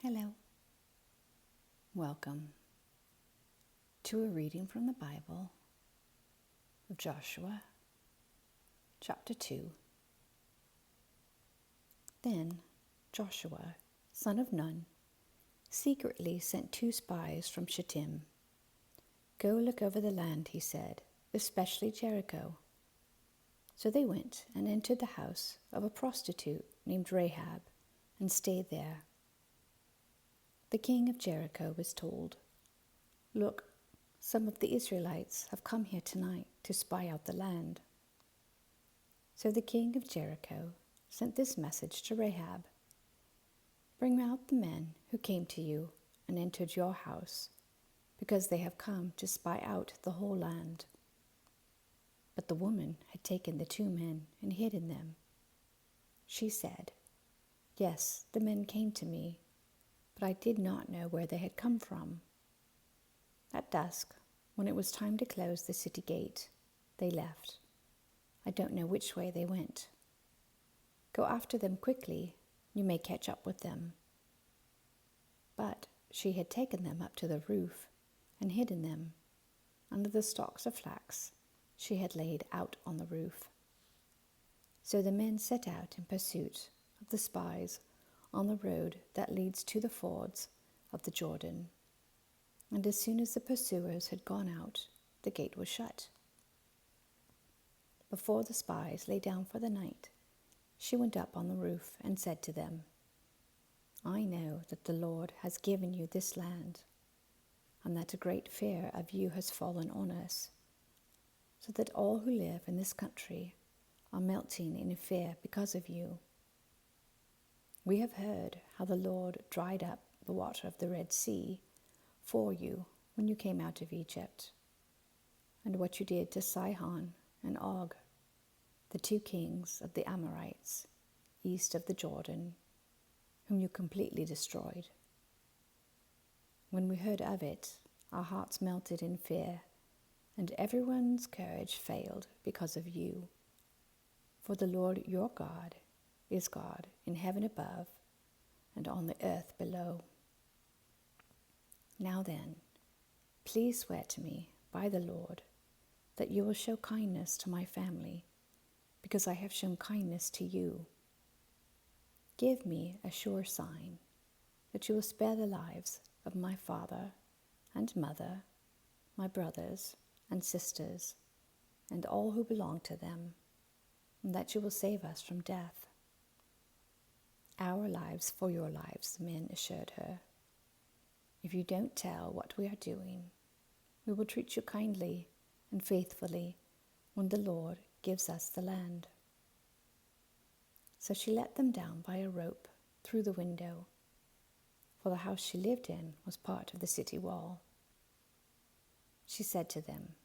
Hello. Welcome to a reading from the Bible of Joshua, chapter 2. Then Joshua, son of Nun, secretly sent 2 spies from Shittim. "Go look over the land," he said, "especially Jericho." So they went and entered the house of a prostitute named Rahab and stayed there. The king of Jericho was told, "Look, some of the Israelites have come here tonight to spy out the land." So the king of Jericho sent this message to Rahab: "Bring out the men who came to you and entered your house, because they have come to spy out the whole land." But the woman had taken the 2 men and hidden them. She said, "Yes, the men came to me, but I did not know where they had come from. At dusk, when it was time to close the city gate, they left. I don't know which way they went. Go after them quickly, you may catch up with them." But she had taken them up to the roof and hidden them under the stalks of flax she had laid out on the roof. So the men set out in pursuit of the spies on the road that leads to the fords of the Jordan. And as soon as the pursuers had gone out, the gate was shut. Before the spies lay down for the night, she went up on the roof and said to them, "I know that the Lord has given you this land, and that a great fear of you has fallen on us, so that all who live in this country are melting in fear because of you. We have heard how the Lord dried up the water of the Red Sea for you when you came out of Egypt, and what you did to Sihon and Og, the 2 kings of the Amorites, east of the Jordan, whom you completely destroyed. When we heard of it, our hearts melted in fear, and everyone's courage failed because of you. For the Lord your God is God in heaven above and on the earth below. Now then, please swear to me by the Lord that you will show kindness to my family, because I have shown kindness to you. Give me a sure sign that you will spare the lives of my father and mother, my brothers and sisters, and all who belong to them, and that you will save us from death." "Our lives for your lives," the men assured her. "If you don't tell what we are doing, we will treat you kindly and faithfully when the Lord gives us the land." So she let them down by a rope through the window, for the house she lived in was part of the city wall. She said to them,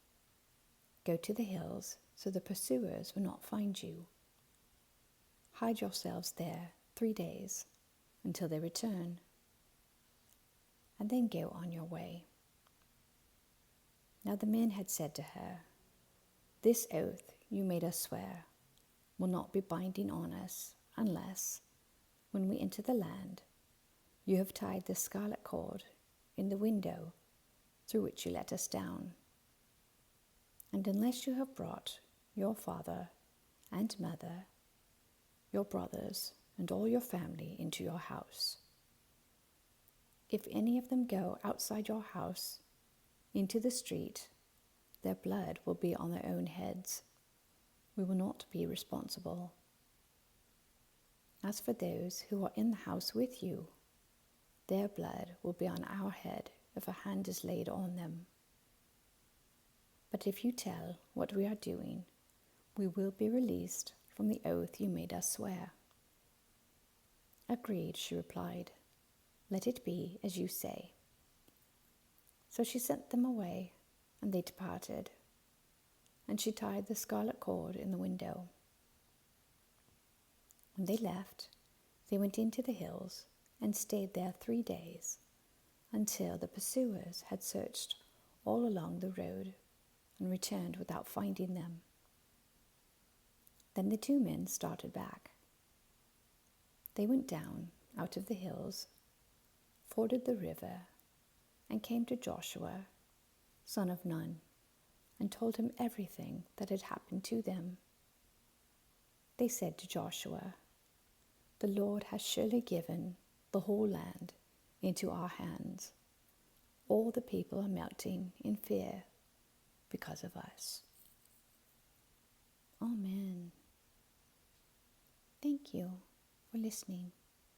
"Go to the hills so the pursuers will not find you. Hide yourselves there 3 days until they return, and then go on your way." Now the men had said to her, "This oath you made us swear will not be binding on us unless, when we enter the land, you have tied the scarlet cord in the window through which you let us down, and unless you have brought your father and mother, your brothers, and all your family into your house. If any of them go outside your house into the street, their blood will be on their own heads. We will not be responsible. As for those who are in the house with you, their blood will be on our head if a hand is laid on them. But if you tell what we are doing, we will be released from the oath you made us swear." "Agreed," she replied. "Let it be as you say." So she sent them away, and they departed, and she tied the scarlet cord in the window. When they left, they went into the hills and stayed there 3 days, until the pursuers had searched all along the road and returned without finding them. Then the 2 men started back. They went down out of the hills forded the river, and came to Joshua, son of Nun, and told him everything that had happened to them. They said to Joshua, "The Lord has surely given the whole land into our hands. All the people are melting in fear because of us." Amen. Thank you for listening.